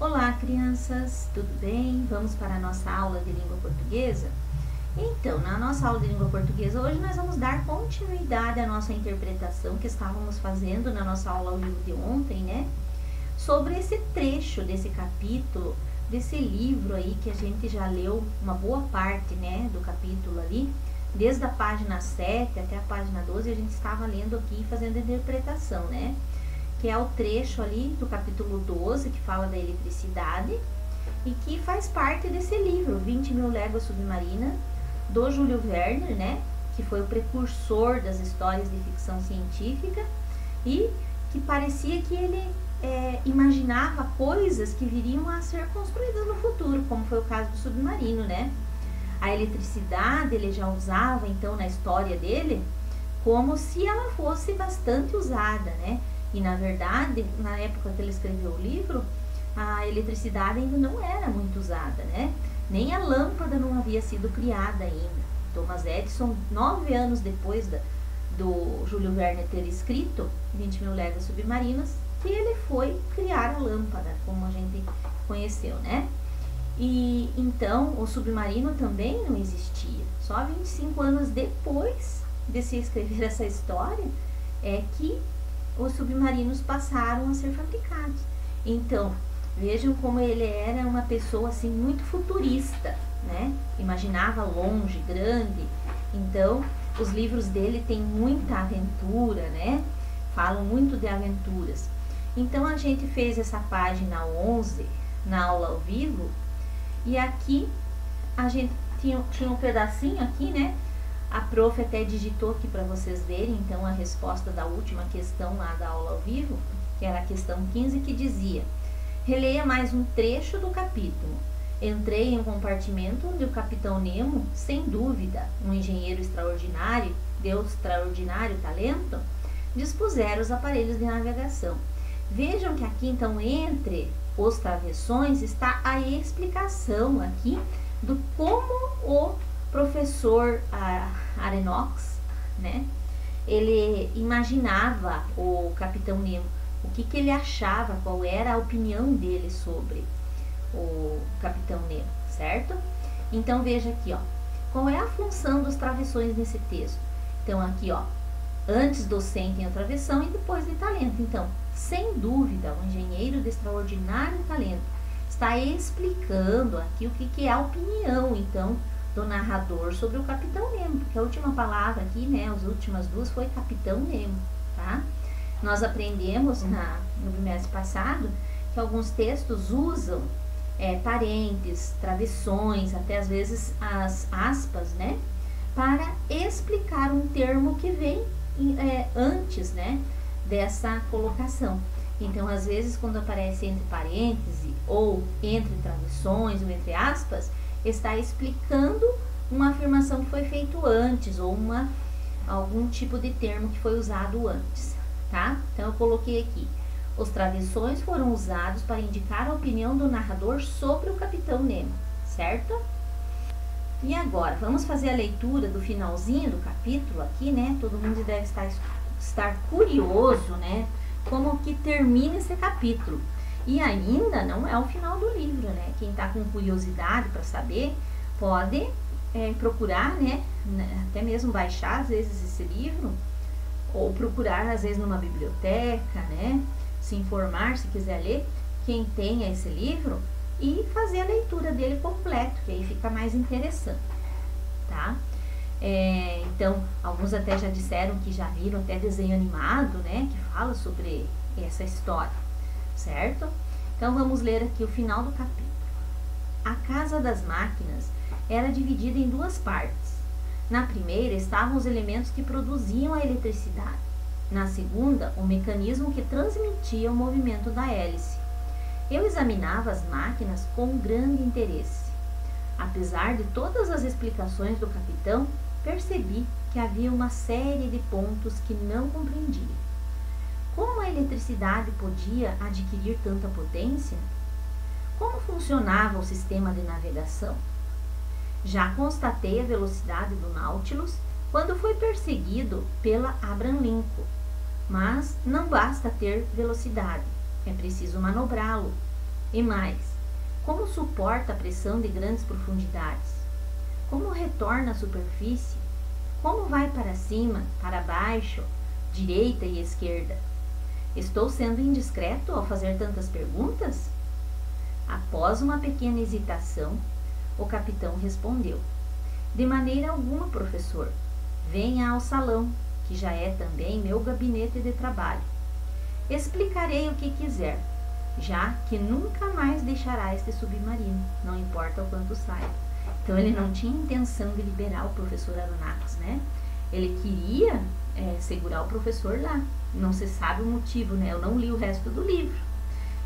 Olá, crianças, tudo bem? Vamos para a nossa aula de língua portuguesa? Então, na nossa aula de língua portuguesa, hoje nós vamos dar continuidade à nossa interpretação que estávamos fazendo na nossa aula ao vivo de ontem, né? Sobre esse trecho desse capítulo, desse livro aí que a gente já leu uma boa parte, né, do capítulo ali, desde a página 7 até a página 12, a gente estava lendo aqui e fazendo a interpretação, né? Que é o trecho ali do capítulo 12, que fala da eletricidade, e que faz parte desse livro, 20.000 Léguas Submarinas, do Júlio Verne, né? Que foi o precursor das histórias de ficção científica e que parecia que ele imaginava coisas que viriam a ser construídas no futuro, como foi o caso do submarino, né? A eletricidade ele já usava, então, na história dele, como se ela fosse bastante usada, né? E, na verdade, na época que ele escreveu o livro, a eletricidade ainda não era muito usada, né? Nem a lâmpada não havia sido criada ainda. Thomas Edison, 9 anos depois do Júlio Verne ter escrito 20.000 Léguas Submarinas, que ele foi criar a lâmpada, como a gente conheceu, né? E, então, o submarino também não existia. Só 25 anos depois de se escrever essa história, é que os submarinos passaram a ser fabricados. Então, vejam como ele era uma pessoa assim muito futurista, né? Imaginava longe, grande. Então, os livros dele têm muita aventura, né? Falam muito de aventuras. Então, a gente fez essa página 11 na aula ao vivo, e aqui a gente tinha um pedacinho aqui, né? A prof até digitou aqui para vocês verem, então, a resposta da última questão lá da aula ao vivo, que era a questão 15, que dizia: releia mais um trecho do capítulo. Entrei em um compartimento onde o capitão Nemo, sem dúvida, um engenheiro extraordinário, de extraordinário talento, dispusera os aparelhos de navegação. Vejam que aqui, então, entre os travessões, está a explicação aqui do como o professor Arenox, né, ele imaginava o Capitão Nemo, o que ele achava, qual era a opinião dele sobre o Capitão Nemo, certo? Então, veja aqui, ó, qual é a função dos travessões nesse texto. Então, aqui, ó, antes docente tem a travessão e depois de talento. Então, sem dúvida, um engenheiro de extraordinário talento está explicando aqui o que é a opinião, então, do narrador sobre o Capitão Nemo, porque a última palavra aqui, né, as últimas duas foi Capitão Nemo, tá? Nós aprendemos no bimestre passado que alguns textos usam parênteses, travessões, até às vezes as aspas, né, para explicar um termo que vem antes, né, dessa colocação. Então, às vezes, quando aparece entre parênteses, ou entre travessões, ou entre aspas, está explicando uma afirmação que foi feita antes, ou algum tipo de termo que foi usado antes, tá? Então, eu coloquei aqui: os travessões foram usados para indicar a opinião do narrador sobre o Capitão Nemo, certo? E agora, vamos fazer a leitura do finalzinho do capítulo aqui, né? Todo mundo deve estar curioso, né? Como que termina esse capítulo. E ainda não é o final do livro, né? Quem está com curiosidade para saber, pode procurar, né? Até mesmo baixar, às vezes, esse livro, ou procurar, às vezes, numa biblioteca, né? Se informar, se quiser ler, quem tenha esse livro, e fazer a leitura dele completo, que aí fica mais interessante, tá? Então, alguns até já disseram que já viram até desenho animado, né? Que fala sobre essa história, certo? Então, vamos ler aqui o final do capítulo. A Casa das Máquinas era dividida em duas partes. Na primeira estavam os elementos que produziam a eletricidade. Na segunda, o mecanismo que transmitia o movimento da hélice. Eu examinava as máquinas com grande interesse. Apesar de todas as explicações do capitão, percebi que havia uma série de pontos que não compreendia. Como a eletricidade podia adquirir tanta potência? Como funcionava o sistema de navegação? Já constatei a velocidade do Nautilus quando foi perseguido pela Abraham Lincoln, mas não basta ter velocidade, é preciso manobrá-lo. E mais, como suporta a pressão de grandes profundidades? Como retorna à superfície? Como vai para cima, para baixo, direita e esquerda? Estou sendo indiscreto ao fazer tantas perguntas? Após uma pequena hesitação, o capitão respondeu: de maneira alguma, professor. Venha ao salão, que já é também meu gabinete de trabalho. Explicarei o que quiser, já que nunca mais deixará este submarino, não importa o quanto saia. Então ele não tinha intenção de liberar o professor Aronnax, né? Ele queria segurar o professor lá. Não se sabe o motivo, né? Eu não li o resto do livro.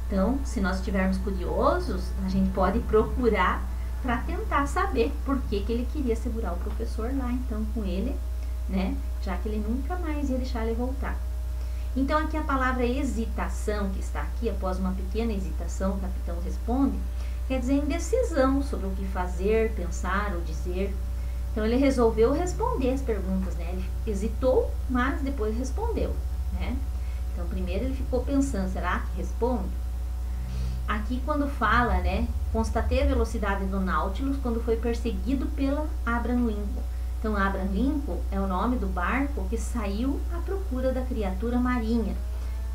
Então, se nós estivermos curiosos, a gente pode procurar para tentar saber por que ele queria segurar o professor lá, então, com ele, né? Já que ele nunca mais ia deixar ele voltar. Então, aqui a palavra hesitação, que está aqui, após uma pequena hesitação, o capitão responde, quer dizer indecisão sobre o que fazer, pensar ou dizer. Então, ele resolveu responder as perguntas, né? Ele hesitou, mas depois respondeu, né? Então, primeiro ele ficou pensando, será que responde? Aqui quando fala, né? Constatei a velocidade do Nautilus quando foi perseguido pela Abraham Lincoln. Então, Abraham Lincoln é o nome do barco que saiu à procura da criatura marinha,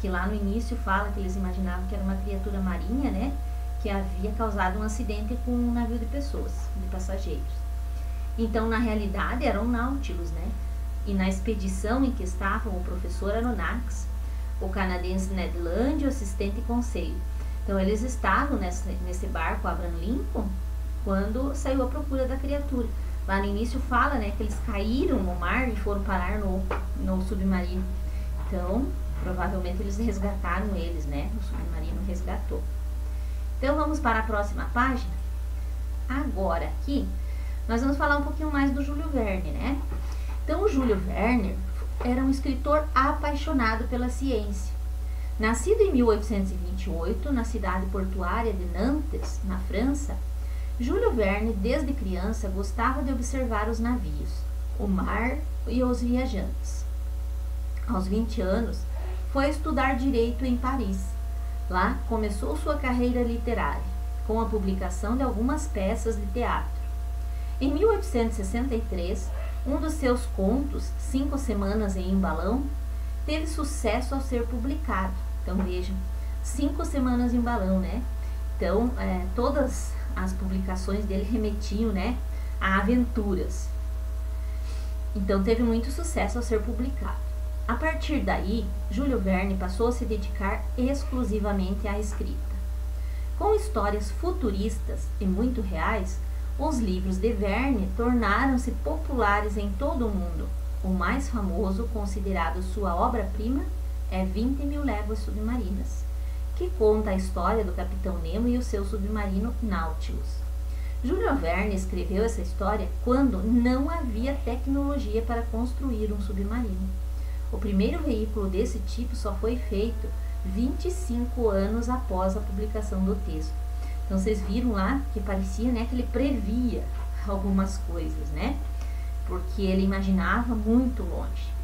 que lá no início fala que eles imaginavam que era uma criatura marinha, né? Que havia causado um acidente com um navio de pessoas, de passageiros. Então, na realidade, era um Nautilus, né? E na expedição em que estavam o professor Aronnax, o canadense Ned Land e o assistente Conseil. Então, eles estavam nesse barco, Abraham Lincoln, quando saiu à procura da criatura. Lá no início fala, né, que eles caíram no mar e foram parar no submarino. Então, provavelmente eles resgataram eles, né? O submarino resgatou. Então, vamos para a próxima página. Agora, aqui, nós vamos falar um pouquinho mais do Júlio Verne, né? Então, o Júlio Verne era um escritor apaixonado pela ciência. Nascido em 1828, na cidade portuária de Nantes, na França, Júlio Verne, desde criança, gostava de observar os navios, o mar e os viajantes. Aos 20 anos, foi estudar direito em Paris. Lá, começou sua carreira literária, com a publicação de algumas peças de teatro. Em 1863, um dos seus contos, 5 Semanas em Balão, teve sucesso ao ser publicado. Então, vejam, 5 Semanas em Balão, né? Então, todas as publicações dele remetiam, né, a aventuras. Então, teve muito sucesso ao ser publicado. A partir daí, Júlio Verne passou a se dedicar exclusivamente à escrita. Com histórias futuristas e muito reais, os livros de Verne tornaram-se populares em todo o mundo. O mais famoso, considerado sua obra-prima, é 20.000 Léguas Submarinas, que conta a história do Capitão Nemo e o seu submarino Nautilus. Júlio Verne escreveu essa história quando não havia tecnologia para construir um submarino. O primeiro veículo desse tipo só foi feito 25 anos após a publicação do texto. Então, vocês viram lá que parecia, né, que ele previa algumas coisas, né? Porque ele imaginava muito longe.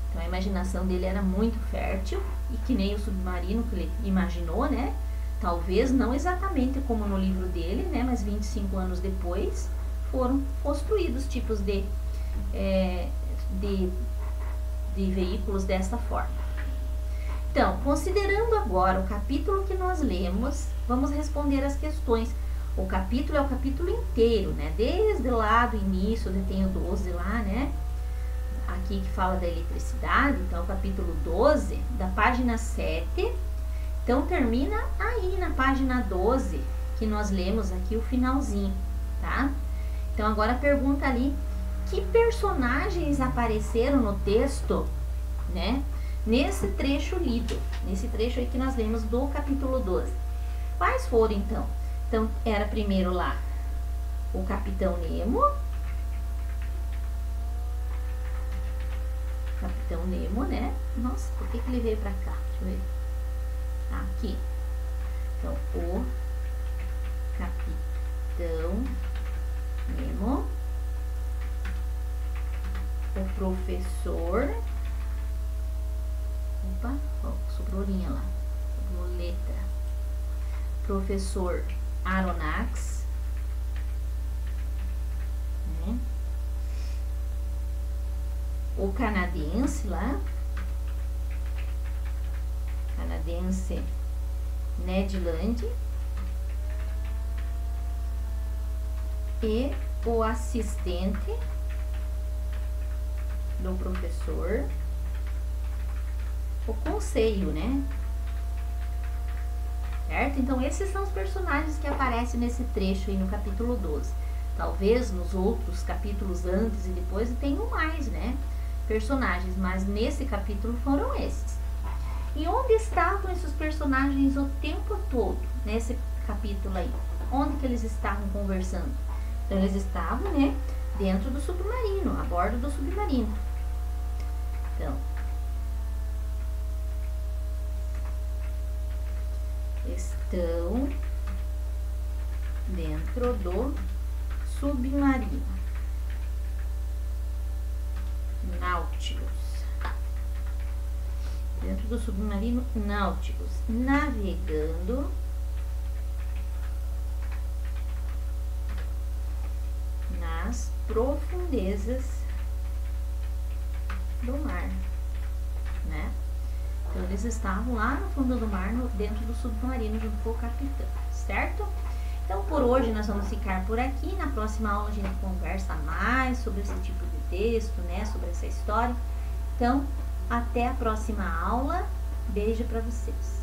Então, a imaginação dele era muito fértil e que nem o submarino que ele imaginou, né? Talvez não exatamente como no livro dele, né? Mas 25 anos depois foram construídos tipos de veículos dessa forma. Então, considerando agora o capítulo que nós lemos, vamos responder as questões. O capítulo é o capítulo inteiro, né? Desde lá do início, tem o 12 lá, né? Aqui que fala da eletricidade, então o capítulo 12, da página 7. Então, termina aí na página 12, que nós lemos aqui o finalzinho, tá? Então, agora pergunta ali, que personagens apareceram no texto, né? Nesse trecho lido, nesse trecho aí que nós lemos do capítulo 12. Quais foram, então? Então, era primeiro lá o Capitão Nemo. Capitão Nemo, né? Nossa, por que ele veio pra cá? Deixa eu ver. Aqui. Então, o Capitão Nemo. O professor. Opa, ó, sobrou linha lá. Sobrou letra. professor Aronnax, né? O canadense lá, canadense Ned Land, e o assistente do professor, o conselho, né? Certo? Então, esses são os personagens que aparecem nesse trecho aí no capítulo 12. Talvez nos outros capítulos antes e depois tenham mais, né? Personagens, mas nesse capítulo foram esses. E onde estavam esses personagens o tempo todo, nesse capítulo aí? Onde que eles estavam conversando? Então, eles estavam, né, dentro do submarino, a bordo do submarino. Então, estão dentro do submarino Nautilus. Dentro do submarino Nautilus, navegando nas profundezas do mar, né? Então, eles estavam lá no fundo do mar, dentro do submarino, junto com o capitão, certo? Então, por hoje nós vamos ficar por aqui. Na próxima aula a gente conversa mais sobre esse tipo de texto, né? Sobre essa história. Então, até a próxima aula. Beijo para vocês.